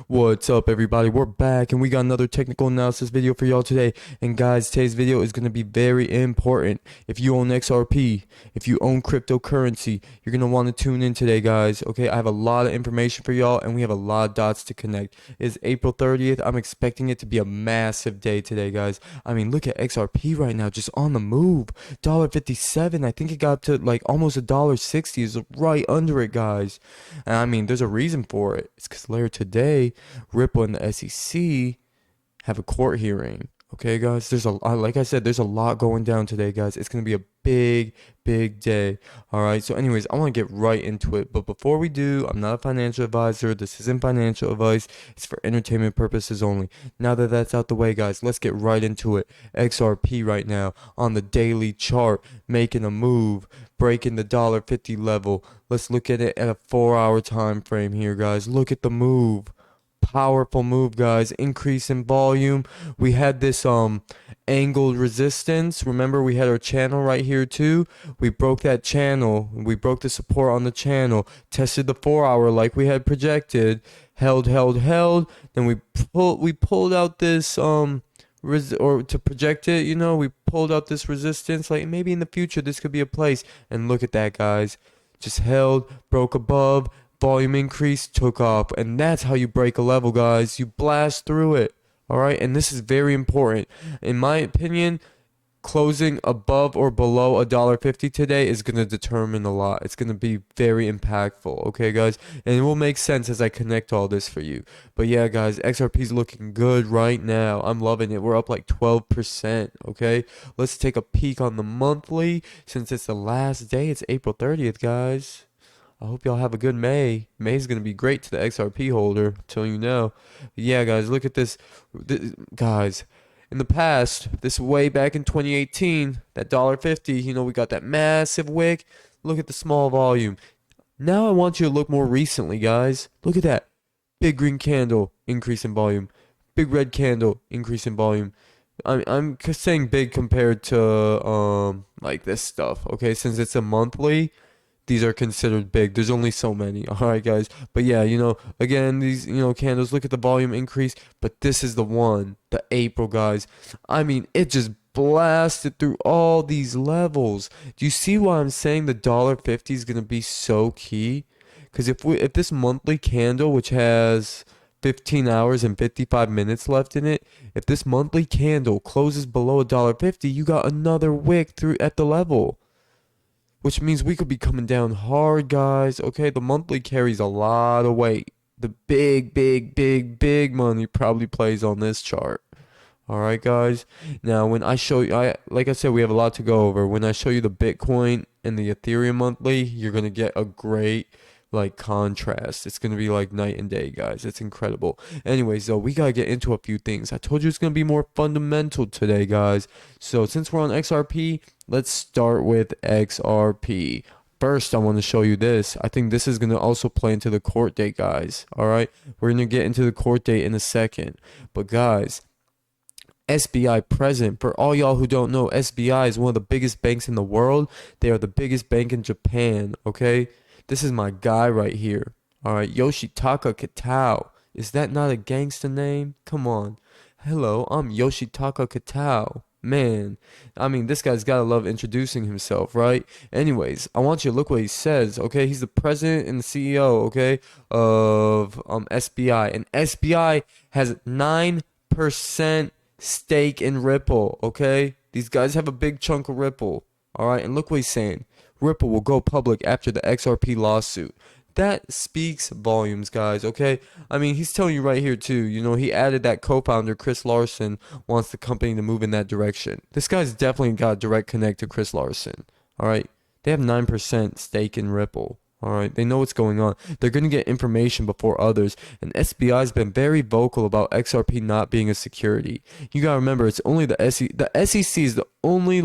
What's up, everybody? We're back and we got another technical analysis video for y'all today. And guys, today's video is going to be very important. If you own XRP, if you own cryptocurrency, you're going to want to tune in today, guys. Okay, I have a lot of information for y'all and we have a lot of dots to connect. It's April 30th. I'm expecting it to be a massive day today, guys. I mean, look at XRP right now, just on the move. $1.57. I think it got up to like almost $1.60. Is right under it, guys. And I mean, there's a reason for it. It's because later today, Ripple and the SEC have a court hearing. Okay, guys, like I said, there's a lot going down today, guys. It's going to be a big day. All right, so anyways, I want to get right into it. But before we do, I'm not a financial advisor. This isn't financial advice. It's for entertainment purposes only. Now that that's out the way, guys, let's get right into it. XRP right now on the daily chart, making a move, breaking the $1.50 level. Let's look at it at a 4-hour time frame here, guys. Look at the move. Powerful move, guys. Increase in volume. We had this angled resistance. Remember, we had our channel right here too. We broke that channel. We broke the support on the channel. Tested the 4-hour like we had projected. Held. Then we pulled out this or to project it, we pulled out this resistance. Like maybe in the future this could be a place. And look at that, guys. Just held, broke above. Volume increase, took off, and that's how you break a level, guys. You blast through it. All right, and this is very important. In my opinion, closing above or below $1.50 today is going to determine a lot. It's going to be very impactful, okay, guys? And it will make sense as I connect all this for you. But yeah, guys, XRP is looking good right now. I'm loving it. We're up like 12%, okay? Let's take a peek on the monthly. Since it's the last day, it's April 30th, guys. I hope y'all have a good May. May's going to be great to the XRP holder, so you know. Yeah, guys, look at this. Guys, in the past, this way back in 2018, that $1.50, we got that massive wick. Look at the small volume. Now I want you to look more recently, guys. Look at that. Big green candle, increase in volume. Big red candle, increase in volume. I'm saying big compared to like this stuff, okay? Since it's a monthly, these are considered big. There's only so many. All right, guys. But yeah, again, these, candles, look at the volume increase. But this is the one, the April, guys. I mean, it just blasted through all these levels. Do you see why I'm saying the $1.50 is going to be so key? Because if this monthly candle, which has 15 hours and 55 minutes left in it, if this monthly candle closes below $1.50, you got another wick through at the level. Which means we could be coming down hard, guys. Okay, the monthly carries a lot of weight. The big money probably plays on this chart. All right, guys. Now, when I show you, like I said, we have a lot to go over. When I show you the Bitcoin and the Ethereum monthly, you're gonna get a great contrast. It's gonna be like night and day, guys. It's incredible. Anyways, though, we gotta get into a few things. I told you it's gonna be more fundamental today, guys. So since we're on XRP, let's start with XRP. First, I want to show you this. I think this is going to also play into the court date, guys. All right? We're going to get into the court date in a second. But, guys, SBI present. For all y'all who don't know, SBI is one of the biggest banks in the world. They are the biggest bank in Japan, okay? This is my guy right here. All right? Yoshitaka Kitao. Is that not a gangster name? Come on. Hello, I'm Yoshitaka Kitao. Man, I mean, this guy's gotta love introducing himself, right? Anyways, I want you to look what he says, okay? He's the president and the CEO, okay, of SBI. And SBI has 9% stake in Ripple, okay? These guys have a big chunk of Ripple, all right? And look what he's saying. Ripple will go public after the XRP lawsuit. That speaks volumes, guys, okay? I mean, he's telling you right here, too. He added that co-founder, Chris Larson, wants the company to move in that direction. This guy's definitely got a direct connect to Chris Larson, all right? They have 9% stake in Ripple, all right? They know what's going on. They're going to get information before others. And SBI's been very vocal about XRP not being a security. You got to remember, it's only the SEC. The SEC is the only,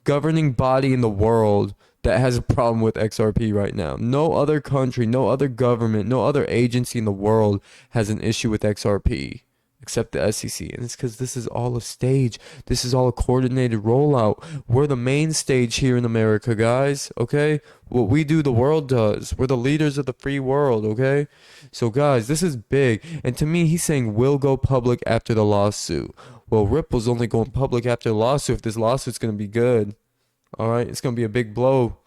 governing body in the world that has a problem with XRP right now. No other country, no other government, no other agency in the world has an issue with XRP. except the SEC. And it's because this is all a stage. This is all a coordinated rollout. We're the main stage here in America, guys, okay? What we do, the world does. We're the leaders of the free world, okay? So, guys, this is big. And to me, he's saying we'll go public after the lawsuit. Well, Ripple's only going public after the lawsuit if this lawsuit's going to be good, all right? It's going to be a big blow.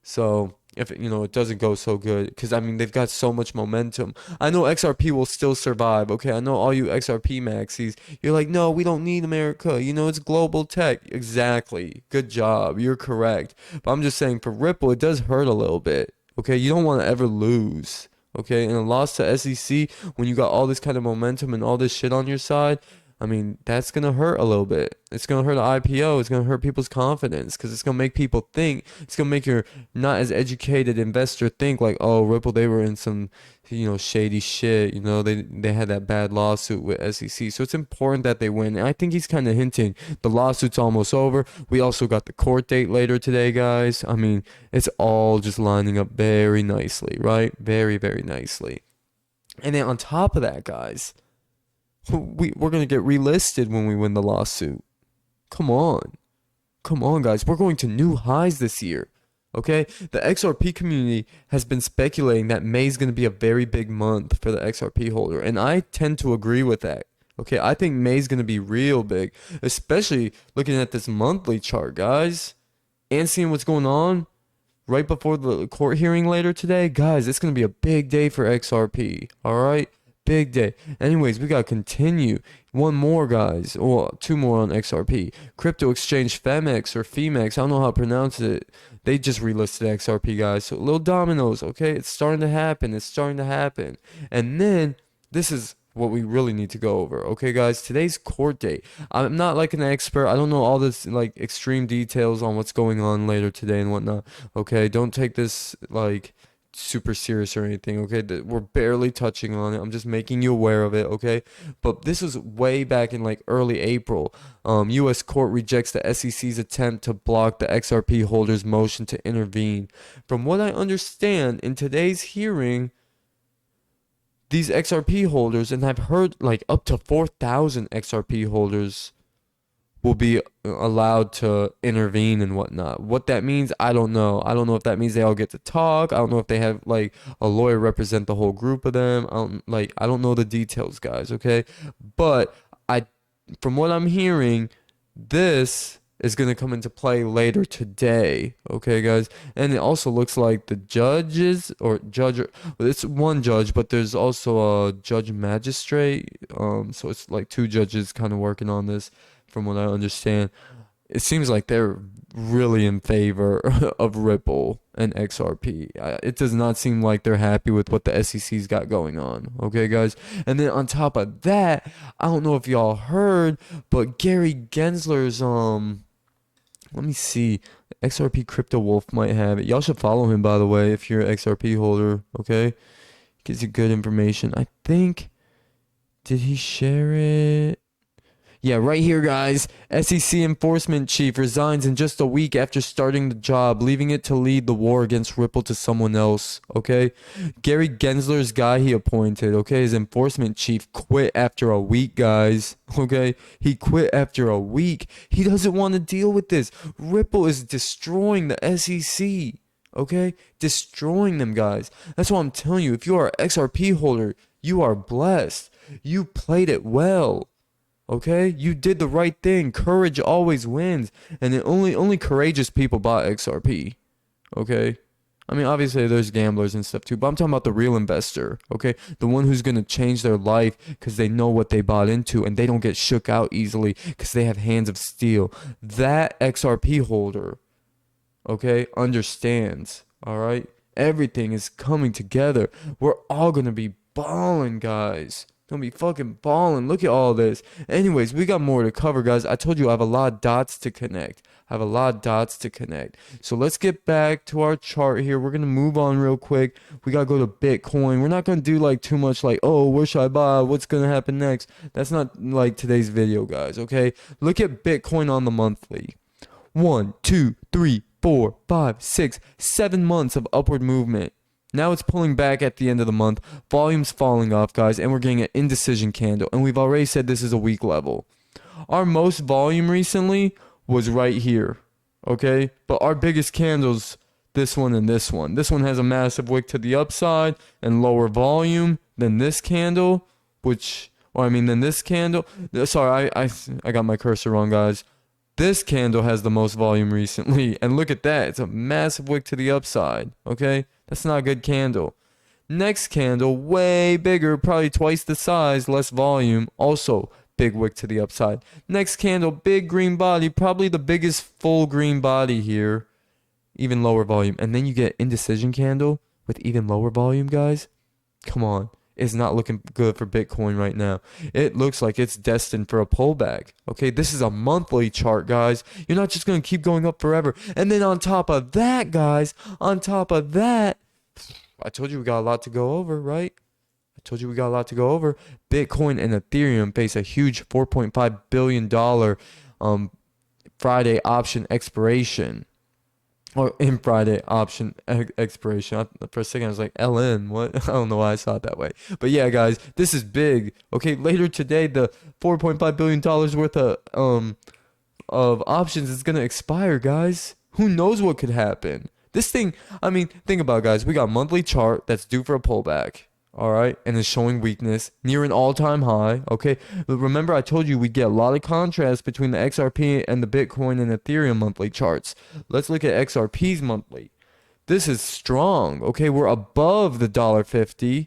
So if it doesn't go so good, because I mean they've got so much momentum. I know XRP will still survive. Okay, I know all you XRP maxis. You're like, no, we don't need America. It's global tech. Exactly. Good job. You're correct. But I'm just saying for Ripple, it does hurt a little bit. Okay, you don't want to ever lose. Okay, and a loss to SEC when you got all this kind of momentum and all this shit on your side. I mean, that's going to hurt a little bit. It's going to hurt the IPO. It's going to hurt people's confidence because it's going to make people think. It's going to make your not as educated investor think like, oh, Ripple, they were in some, shady shit. They had that bad lawsuit with SEC. So it's important that they win. And I think he's kind of hinting the lawsuit's almost over. We also got the court date later today, guys. I mean, it's all just lining up very nicely, right? Very, very nicely. And then on top of that, guys, we're going to get relisted when we win the lawsuit. Come on. Come on, guys. We're going to new highs this year. Okay? The XRP community has been speculating that May is going to be a very big month for the XRP holder. And I tend to agree with that. Okay? I think May is going to be real big. Especially looking at this monthly chart, guys. And seeing what's going on right before the court hearing later today. Guys, it's going to be a big day for XRP. Alright? Big day. Anyways, we gotta continue. One more, guys. Well, two more on XRP. Crypto exchange Femex or Femex. I don't know how to pronounce it. They just relisted XRP, guys. So little dominoes, okay? It's starting to happen. It's starting to happen. And then this is what we really need to go over. Okay, guys, today's court date. I'm not like an expert. I don't know all this like extreme details on what's going on later today and whatnot. Okay, don't take this like super serious or anything, okay? We're barely touching on it. I'm just making you aware of it, okay? But this was way back in like early April. U.S. court rejects the SEC's attempt to block the XRP holders' motion to intervene. From what I understand, in today's hearing, these XRP holders, and I've heard like up to 4,000 XRP holders will be allowed to intervene and whatnot. What that means, I don't know. I don't know if that means they all get to talk. I don't know if they have like a lawyer represent the whole group of them. I don't know the details, guys, okay? But from what I'm hearing, this is going to come into play later today, okay, guys? And it also looks like the judges or judge, it's one judge, but there's also a judge magistrate. So it's like two judges kind of working on this. From what I understand, it seems like they're really in favor of Ripple and XRP. It does not seem like they're happy with what the SEC's got going on. Okay, guys? And then on top of that, I don't know if y'all heard, but Gary Gensler's, let me see, XRP Crypto Wolf might have it. Y'all should follow him, by the way, if you're an XRP holder, okay? Gives you good information. I think, did he share it? Yeah, right here, guys. SEC enforcement chief resigns in just a week after starting the job, leaving it to lead the war against Ripple to someone else, okay? Gary Gensler's guy he appointed, okay? His enforcement chief quit after a week, guys, okay? He quit after a week. He doesn't want to deal with this. Ripple is destroying the SEC, okay? Destroying them, guys. That's what I'm telling you. If you are an XRP holder, you are blessed. You played it well. Okay, you did the right thing. Courage always wins, and only courageous people bought XRP. Okay, I mean obviously there's gamblers and stuff too, but I'm talking about the real investor. Okay, the one who's gonna change their life because they know what they bought into and they don't get shook out easily because they have hands of steel. That XRP holder, okay, understands. All right, everything is coming together. We're all gonna be balling, guys. Gonna be fucking balling. Look at all this. Anyways, we got more to cover, guys. I told you I have a lot of dots to connect. So let's get back to our chart here. We're gonna move on real quick. We gotta go to Bitcoin. We're not gonna do like too much like, oh, where should I buy? What's gonna happen next? That's not like today's video, guys, okay? Look at Bitcoin on the monthly. 1, 2, 3, 4, 5, 6, 7 months of upward movement. Now it's pulling back at the end of the month. Volume's falling off, guys, and we're getting an indecision candle. And we've already said this is a weak level. Our most volume recently was right here, okay? But our biggest candles, this one and this one. This one has a massive wick to the upside and lower volume than this candle, than this candle. Sorry, I got my cursor wrong, guys. This candle has the most volume recently, and look at that. It's a massive wick to the upside, okay? That's not a good candle. Next candle, way bigger, probably twice the size, less volume, also big wick to the upside. Next candle, big green body, probably the biggest full green body here, even lower volume. And then you get indecision candle with even lower volume, guys. Come on. It's not looking good for Bitcoin right now. It looks like it's destined for a pullback. Okay, this is a monthly chart, guys. You're not just going to keep going up forever. And then on top of that, guys, on top of that, I told you we got a lot to go over, right? I told you we got a lot to go over. Bitcoin and Ethereum face a huge $4.5 billion Friday option expiration. Or in Friday option expiration. For a second I was like, LN, what? I don't know why I saw it that way. But yeah, guys, this is big. Okay, later today, the $4.5 billion worth of options is going to expire, guys. Who knows what could happen? This thing, I mean, think about it, guys. We got a monthly chart that's due for a pullback. All right, and it's showing weakness near an all-time high. Okay, but remember I told you we get a lot of contrast between the XRP and the Bitcoin and Ethereum monthly charts. Let's look at XRP's monthly. This is strong. Okay, we're above the $1.50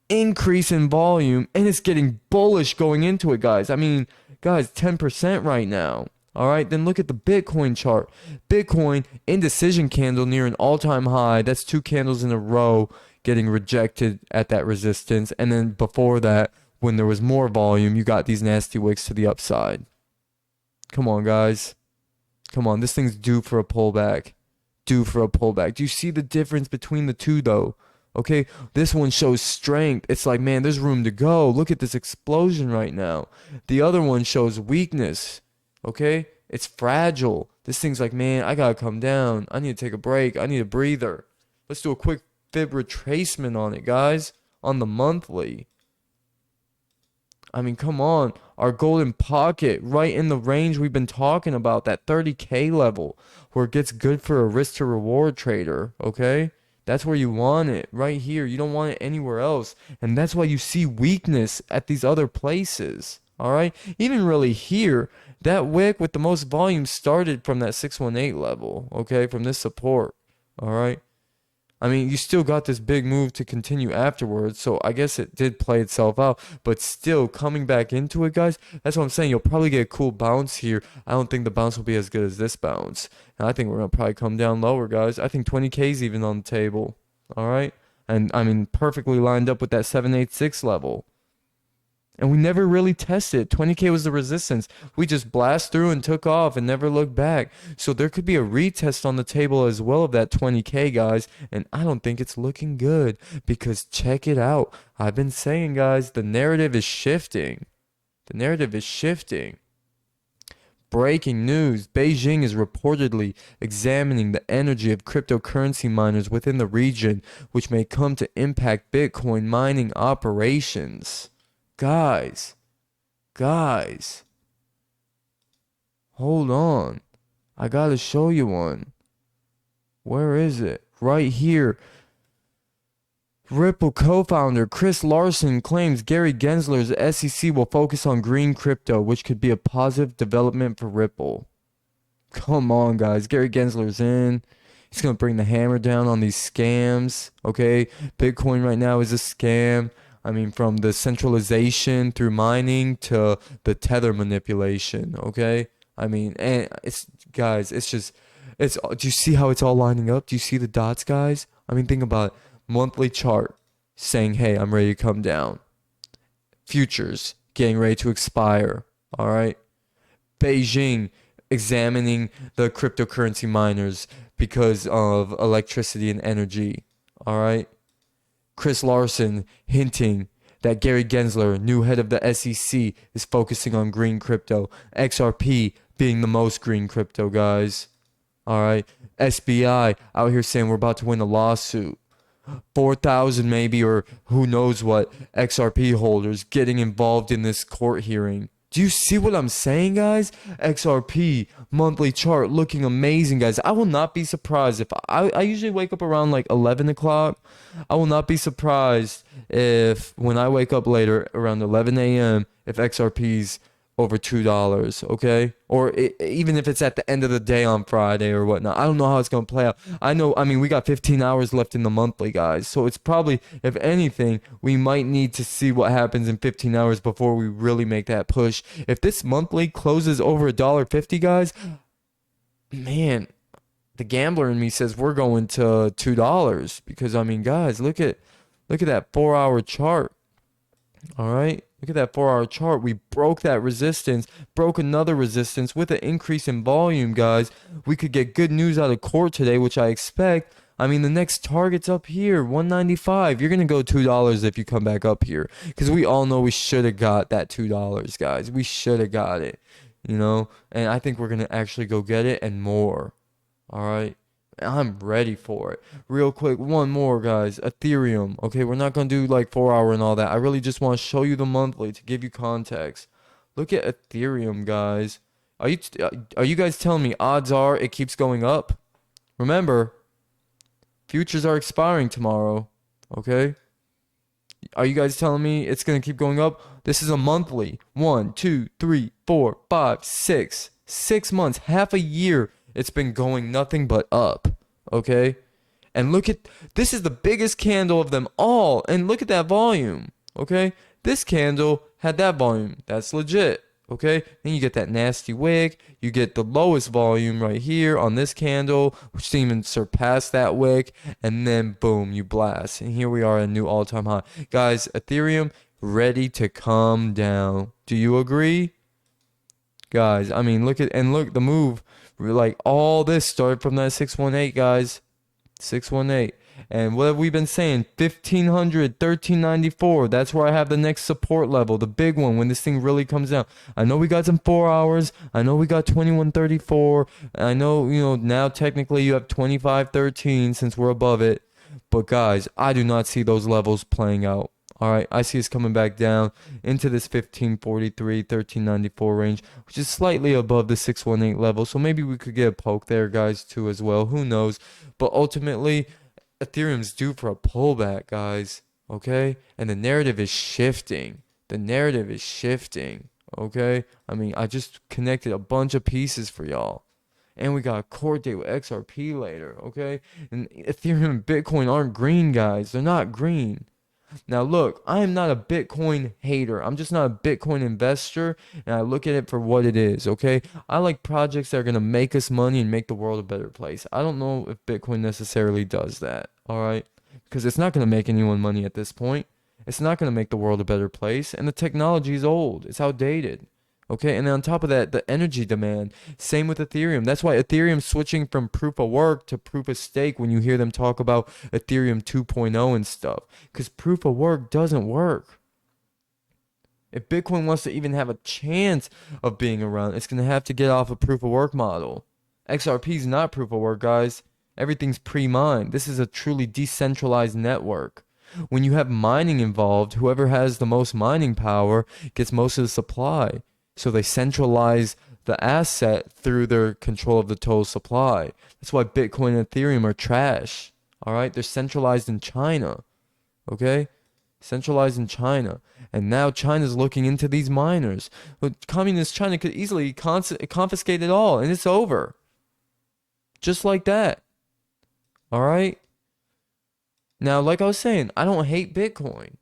increase in volume, and it's getting bullish going into it, guys. I mean, guys, 10% right now. All right, then look at the Bitcoin chart. Bitcoin indecision candle near an all-time high. That's 2 candles in a row getting rejected at that resistance. And then before that, when there was more volume, you got these nasty wicks to the upside. Come on, guys. Come on, this thing's due for a pullback. Due for a pullback. Do you see the difference between the two, though? Okay, this one shows strength. It's like, man, there's room to go. Look at this explosion right now. The other one shows weakness. Okay, it's fragile. This thing's like, man, I gotta come down. I need to take a break. I need a breather. Let's do a quick fib retracement on it, guys, on the monthly. I mean, come on. Our golden pocket right in the range we've been talking about, that 30K level, where it gets good for a risk to reward trader, okay? That's where you want it, right here. You don't want it anywhere else. And that's why you see weakness at these other places, all right? Even really here, that wick with the most volume started from that 618 level, okay? From this support, all right? I mean, you still got this big move to continue afterwards, so I guess it did play itself out. But still, coming back into it, guys, that's what I'm saying. You'll probably get a cool bounce here. I don't think the bounce will be as good as this bounce. And I think we're going to probably come down lower, guys. I think 20K is even on the table, all right? And, I mean, perfectly lined up with that 786 level. And we never really tested. 20K was the resistance. We just blast through and took off and never looked back. So there could be a retest on the table as well of that 20K, guys. And I don't think it's looking good because check it out. I've been saying, guys, the narrative is shifting. The narrative is shifting. Breaking news. Beijing is reportedly examining the energy of cryptocurrency miners within the region, which may come to impact Bitcoin mining operations. Guys, hold on. I gotta show you one. Where is it? Right here. Ripple co-founder Chris Larsen claims Gary Gensler's SEC will focus on green crypto, which could be a positive development for Ripple. Come on, guys. Gary Gensler's in. He's gonna bring the hammer down on these scams, okay? Bitcoin right now is a scam. I mean, from the centralization through mining to the tether manipulation, okay? I mean, and it's, guys, it's just, do you see how it's all lining up? Do you see the dots, guys? I mean, think about it. Monthly chart saying, hey, I'm ready to come down. Futures getting ready to expire, all right? Beijing examining the cryptocurrency miners because of electricity and energy, all right? Chris Larsen hinting that Gary Gensler, new head of the SEC, is focusing on green crypto. XRP being the most green crypto, guys. All right. SBI out here saying we're about to win a lawsuit. 4,000 maybe, or who knows what, XRP holders getting involved in this court hearing. Do you see what I'm saying, guys? XRP monthly chart looking amazing, guys. I will not be surprised if I usually wake up around like 11 o'clock. I will not be surprised if when I wake up later around 11 a.m. if XRP's over $2, okay? Or even if it's at the end of the day on Friday or whatnot. I don't know how it's going to play out. I mean, we got 15 hours left in the monthly, guys. So it's probably, if anything, we might need to see what happens in 15 hours before we really make that push. If this monthly closes over $1.50, guys, man, the gambler in me says we're going to $2 because, I mean, guys, look at that 4-hour chart. All right. Look at that 4-hour chart. We broke that resistance, broke another resistance with an increase in volume, guys. We could get good news out of court today, which I expect. I mean, the next target's up here, 195. You're going to go $2 if you come back up here because we all know we should have got that $2, guys. We should have got it, you know, and I think we're going to actually go get it and more. All right. I'm ready for it. Real quick, one more, guys. Ethereum. Okay, we're not going to do like 4-hour and all that. I really just want to show you the monthly to give you context. Look at Ethereum, guys. Are you guys telling me odds are it keeps going up? Remember, futures are expiring tomorrow. Okay? Are you guys telling me it's going to keep going up? This is a monthly. 1, 2, 3, 4, 5, 6. 6 months, half a year. It's been going nothing but up, okay? And look at, this is the biggest candle of them all, and look at that volume, okay? This candle had that volume. That's legit, okay? Then you get that nasty wick. You get the lowest volume right here on this candle, which didn't even surpass that wick, and then boom, you blast. And here we are at a new all-time high. Guys, Ethereum ready to come down. Do you agree? Guys, I mean, look the move. Like all this started from that 618, guys. 618. And what have we been saying? 1500, 1394. That's where I have the next support level, the big one when this thing really comes down. I know we got some 4 hours. I know we got 2134. I know, you know, now technically you have 2513 since we're above it. But guys, I do not see those levels playing out. All right, I see us coming back down into this 1543, 1394 range, which is slightly above the 618 level. So maybe we could get a poke there, guys, too, as well. Who knows? But ultimately, Ethereum's due for a pullback, guys. Okay? And the narrative is shifting. The narrative is shifting. Okay? I mean, I just connected a bunch of pieces for y'all. And we got a court date with XRP later. Okay? And Ethereum and Bitcoin aren't green, guys. They're not green. Now look, I am not a Bitcoin hater. I'm just not a Bitcoin investor, and I look at it for what it is, okay? I like projects that are going to make us money and make the world a better place. I don't know if Bitcoin necessarily does that, all right? Because it's not going to make anyone money at this point. It's not going to make the world a better place, and the technology is old. It's outdated. Okay, and then on top of that, the energy demand. Same with Ethereum. That's why Ethereum's switching from proof of work to proof of stake when you hear them talk about Ethereum 2.0 and stuff. Because proof of work doesn't work. If Bitcoin wants to even have a chance of being around, it's going to have to get off a proof of work model. XRP is not proof of work, guys. Everything's pre-mined. This is a truly decentralized network. When you have mining involved, whoever has the most mining power gets most of the supply. So they centralize the asset through their control of the total supply. That's why Bitcoin and Ethereum are trash. All right? They're centralized in China. Okay? Centralized in China. And now China's looking into these miners. But communist China could easily confiscate it all, and it's over. Just like that. All right? Now, like I was saying, I don't hate Bitcoin.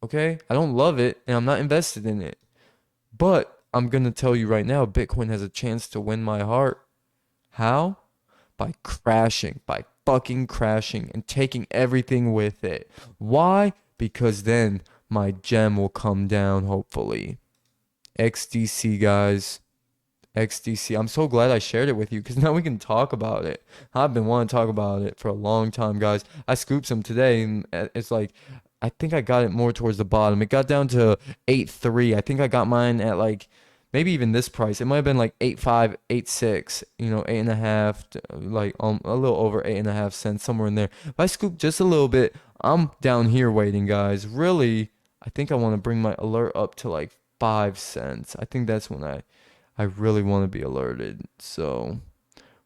Okay? I don't love it, and I'm not invested in it. But I'm going to tell you right now, Bitcoin has a chance to win my heart. How? By crashing, by fucking crashing and taking everything with it. Why? Because then my gem will come down, hopefully. XDC, guys. XDC. I'm so glad I shared it with you because now we can talk about it. I've been wanting to talk about it for a long time, guys. I scooped some today, and it's like, I think I got it more towards the bottom. It got down to 8.3. I think I got mine at like maybe even this price. It might have been like 8.5, 8.6, you know, 8.5, like a little over 8.5 cents, somewhere in there. If I scoop just a little bit, I'm down here waiting, guys. Really, I think I want to bring my alert up to like 5 cents. I think that's when I really want to be alerted. So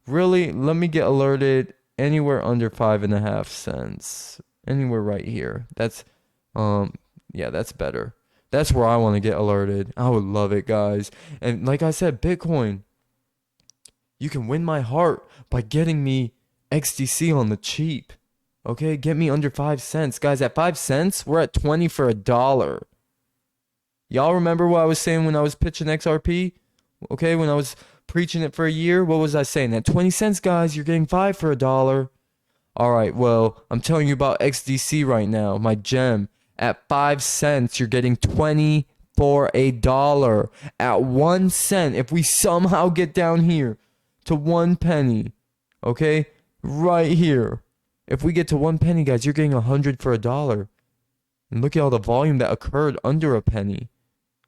really, let me get alerted anywhere under 5.5 cents. Anywhere right here. Um, yeah, that's better. That's where I want to get alerted. I would love it, guys. And like I said, Bitcoin, you can win my heart by getting me XDC on the cheap. Okay, get me under 5 cents. Guys, at 5 cents, we're at 20 for $1. Y'all remember what I was saying when I was pitching XRP? Okay, when I was preaching it for a year, what was I saying? At 20 cents, guys, you're getting 5 for $1. All right, well, I'm telling you about XDC right now, my gem. At 5 cents, you're getting 20 for $1. At 1 cent, if we somehow get down here to 1 penny, okay, right here. If we get to 1 penny, guys, you're getting 100 for $1. And look at all the volume that occurred under a penny.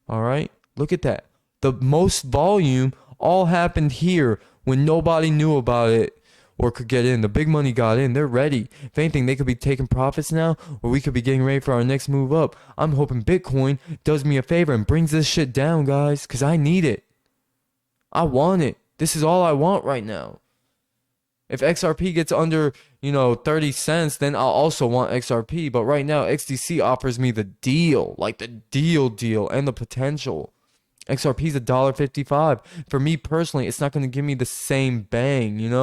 All right, look at that. The most volume all happened here when nobody knew about it or could get in. The big money got in. They're ready. If anything, they could be taking profits now, or we could be getting ready for our next move up. I'm hoping Bitcoin does me a favor and brings this shit down, guys, because I need it. I want it. This is all I want right now. If XRP gets under, 30 cents, then I'll also want XRP. But right now, XDC offers me the deal, like the deal, and the potential. XRP is $1.55. For me personally, it's not going to give me the same bang,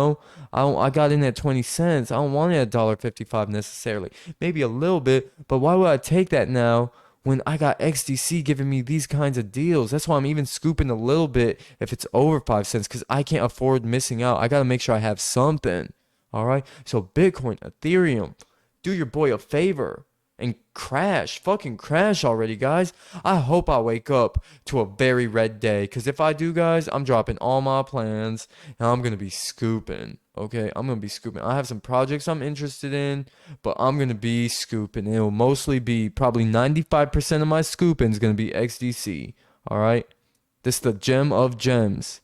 I got in at 20 cents. I don't want it at $1.55 necessarily. Maybe a little bit, but why would I take that now when I got XDC giving me these kinds of deals? That's why I'm even scooping a little bit if it's over 5 cents, because I can't afford missing out. I got to make sure I have something. All right? So Bitcoin, Ethereum, do your boy a favor and fucking crash already, guys. I hope I wake up to a very red day, because if I do, guys, I'm dropping all my plans and I'm gonna be scooping. Okay, I'm gonna be scooping. I have some projects I'm interested in, but I'm gonna be scooping. It'll mostly be probably 95% of my scooping is gonna be XDC. All right, this is the gem of gems.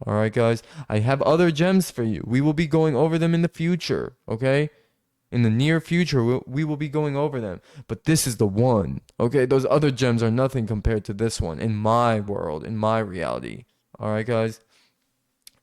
All right, guys, I have other gems for you. We will be going over them in the future. Okay, in the near future, we will be going over them. But this is the one. Okay, those other gems are nothing compared to this one in my world, in my reality. All right, guys.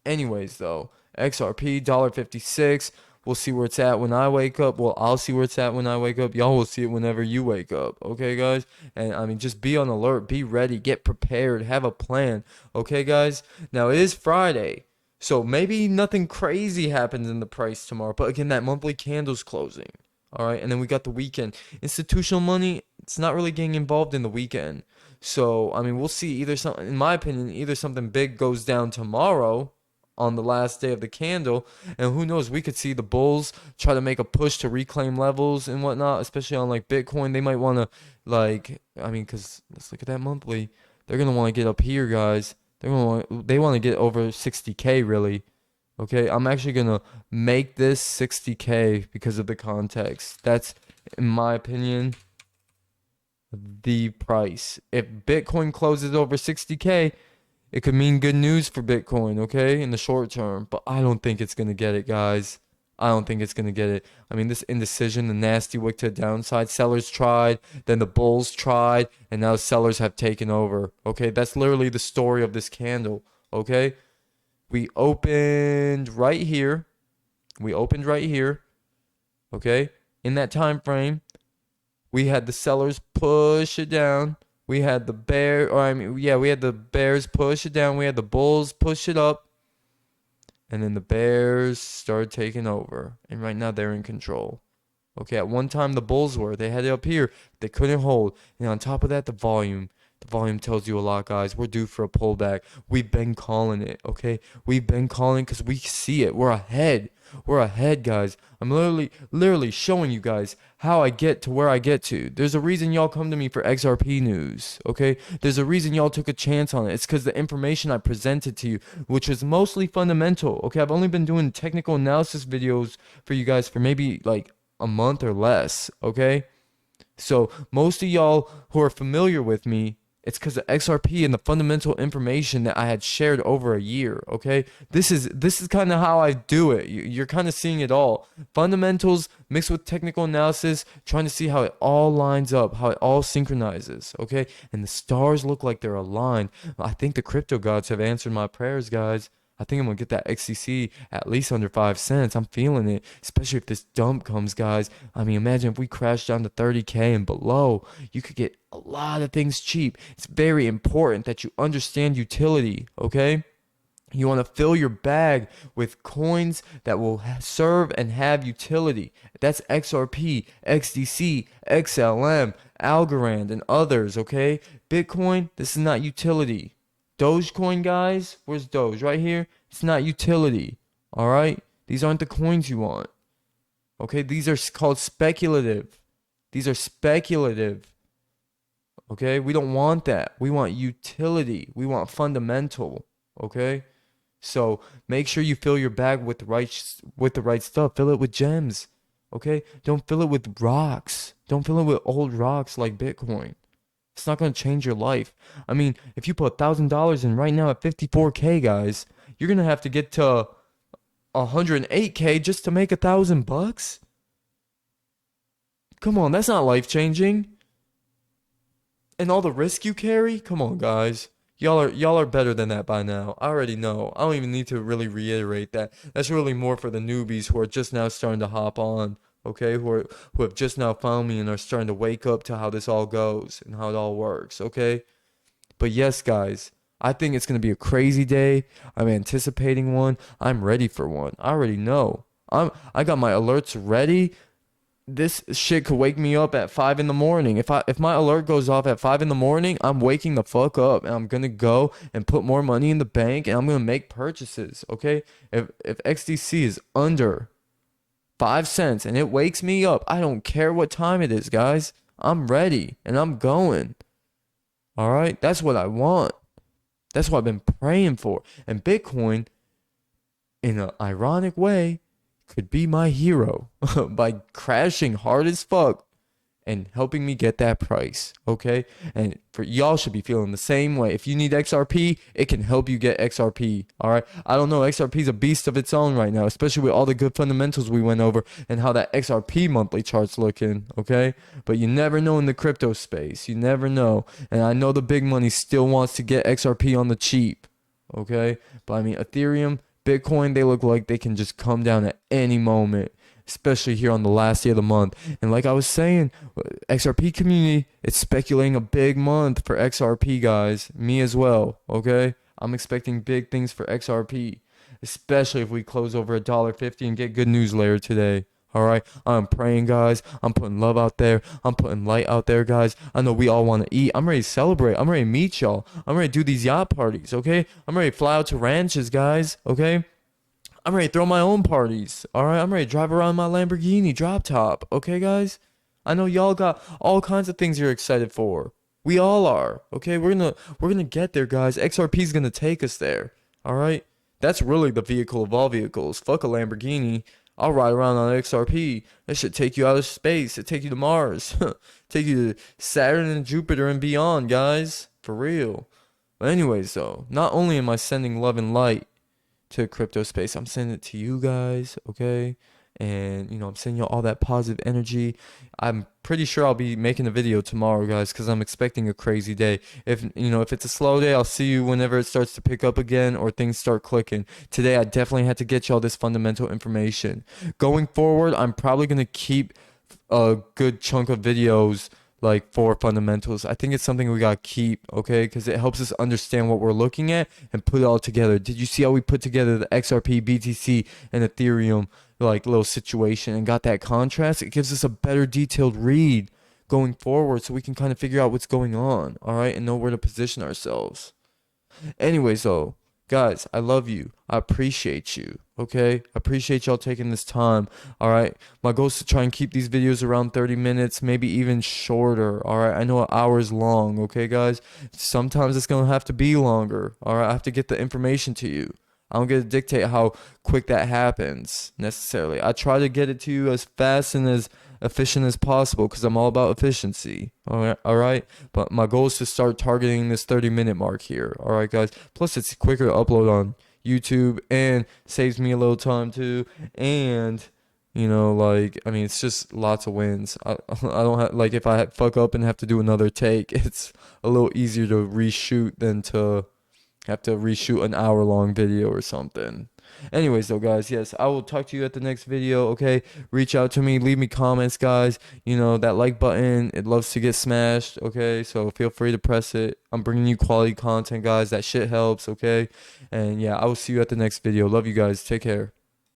Anyways, though, XRP $1.56. We'll see where it's at when I wake up. Well, I'll see where it's at when I wake up. Y'all will see it whenever you wake up. Okay, guys? And I mean, just be on alert, be ready, get prepared, have a plan. Okay, guys? Now, it is Friday. So maybe nothing crazy happens in the price tomorrow. But again, that monthly candle's closing. All right. And then we got the weekend. Institutional money, it's not really getting involved in the weekend. So, I mean, we'll see either something, in my opinion, either something big goes down tomorrow on the last day of the candle. And who knows, we could see the bulls try to make a push to reclaim levels and whatnot, especially on like Bitcoin. They might want to, because let's look at that monthly. They're going to want to get up here, guys. They want to get over 60K really. Okay, I'm actually gonna make this 60K because of the context. That's, in my opinion, the price. If Bitcoin closes over 60K, it could mean good news for Bitcoin, okay, in the short term. But I don't think it's gonna get it, guys. I don't think it's gonna get it. I mean, this indecision, the nasty wick to the downside. Sellers tried, then the bulls tried, and now sellers have taken over. Okay, that's literally the story of this candle. Okay, we opened right here. Okay, in that time frame, we had the sellers push it down. We had the we had the bears push it down. We had the bulls push it up. And then the bears started taking over. And right now they're in control. Okay, at one time the bulls were. They had it up here. They couldn't hold. And on top of that, the volume. The volume tells you a lot, guys. We're due for a pullback. We've been calling it, okay? We've been calling because we see it. We're ahead. We're ahead, guys. I'm literally showing you guys how I get to where I get to. There's a reason y'all come to me for XRP news, okay? There's a reason y'all took a chance on it. It's because the information I presented to you, which was mostly fundamental, okay? I've only been doing technical analysis videos for you guys for maybe like a month or less, okay? So most of y'all who are familiar with me It's because of XRP and the fundamental information that I had shared over a year. Okay, this is kind of how I do it. You're kind of seeing it all: fundamentals mixed with technical analysis, trying to see how it all lines up, how it all synchronizes. Okay, and the stars look like they're aligned. I think the crypto gods have answered my prayers, guys. I think I'm gonna get that XCC at least under 5 cents. I'm feeling it, especially if this dump comes, guys. I mean, imagine if we crash down to 30K and below. You could get a lot of things cheap. It's very important that you understand utility, okay? You want to fill your bag with coins that will serve and have utility. That's XRP, XDC, XLM, Algorand, and others, okay? Bitcoin, this is not utility. Dogecoin, guys, where's Doge? Right here. It's not utility. All right? These aren't the coins you want. Okay? These are called speculative. These are speculative. Okay? We don't want that. We want utility. We want fundamental. Okay? So make sure you fill your bag with the right stuff. Fill it with gems. Okay? Don't fill it with rocks. Don't fill it with old rocks like Bitcoin. It's not going to change your life. I mean, if you put $1,000 in right now at 54K, guys, you're going to have to get to 108K just to make $1,000 bucks. Come on, that's not life changing. And all the risk you carry? Come on, guys. Y'all are better than that by now. I already know. I don't even need to really reiterate that. That's really more for the newbies who are just now starting to hop on. Okay, who have just now found me and are starting to wake up to how this all goes and how it all works. Okay, but yes, guys, I think it's gonna be a crazy day. I'm anticipating one. I'm ready for one. I already know. I got my alerts ready. This shit could wake me up at 5 in the morning. If my alert goes off at 5 in the morning, I'm waking the fuck up and I'm gonna go and put more money in the bank and I'm gonna make purchases. Okay, if XDC is under 5 cents and it wakes me up, I don't care what time it is, guys. I'm ready and I'm going. All right, that's what I want. That's what I've been praying for. And Bitcoin, in an ironic way, could be my hero by crashing hard as fuck and helping me get that price, okay? And for y'all should be feeling the same way. If you need XRP, it can help you get XRP, all right? I don't know, XRP is a beast of its own right now, especially with all the good fundamentals we went over and how that XRP monthly chart's looking, okay? But you never know in the crypto space. You never know. And I know the big money still wants to get XRP on the cheap, okay? But I mean, Ethereum, Bitcoin, they look like they can just come down at any moment, especially here on the last day of the month. And like I was saying, XRP community, it's speculating a big month for XRP, guys. Me as well, okay? I'm expecting big things for XRP, especially if we close over $1.50 and get good news later today. All right, I'm praying, guys. I'm putting love out there. I'm putting light out there, guys. I know we all want to eat. I'm ready to celebrate. I'm ready to meet y'all. I'm ready to do these yacht parties, okay? I'm ready to fly out to ranches, guys, okay? I'm ready to throw my own parties. All right, I'm ready to drive around my Lamborghini drop top. Okay, guys? I know y'all got all kinds of things you're excited for. We all are. Okay, we're gonna get there, guys. XRP's gonna take us there. All right? That's really the vehicle of all vehicles. Fuck a Lamborghini. I'll ride around on XRP. That should take you out of space. It take you to Mars. Take you to Saturn and Jupiter and beyond, guys. For real. But anyways, though, not only am I sending love and light to crypto space, I'm sending it to you guys, okay? And I'm sending you all that positive energy. I'm pretty sure I'll be making a video tomorrow, guys, because I'm expecting a crazy day. If it's a slow day, I'll see you whenever it starts to pick up again or things start clicking. Today I definitely had to get y'all this fundamental information. Going forward, I'm probably gonna keep a good chunk of videos like for fundamentals. I think it's something we gotta keep, okay? Because it helps us understand what we're looking at and put it all together. Did you see how we put together the XRP, BTC, and Ethereum like little situation and got that contrast? It gives us a better detailed read going forward so we can kind of figure out what's going on, all right, and know where to position ourselves. Anyways, though, guys, I love you. I appreciate you. Okay? I appreciate y'all taking this time. All right? My goal is to try and keep these videos around 30 minutes, maybe even shorter. All right? I know an hour is long. Okay, guys? Sometimes it's going to have to be longer. All right? I have to get the information to you. I don't get to dictate how quick that happens necessarily. I try to get it to you as fast and as efficient as possible because I'm all about efficiency. All right. But my goal is to start targeting this 30-minute mark here. All right, guys. Plus, it's quicker to upload on YouTube and saves me a little time too. And like, I mean, it's just lots of wins. I don't have, like, if I fuck up and have to do another take, it's a little easier to reshoot than to have to reshoot an hour-long video or something. Anyways, though, guys, yes, I will talk to you at the next video, okay? Reach out to me, leave me comments, guys. That like button, it loves to get smashed, okay? So feel free to press it. I'm bringing you quality content, guys. That shit helps, okay? And yeah, I will see you at the next video. Love you guys. Take care.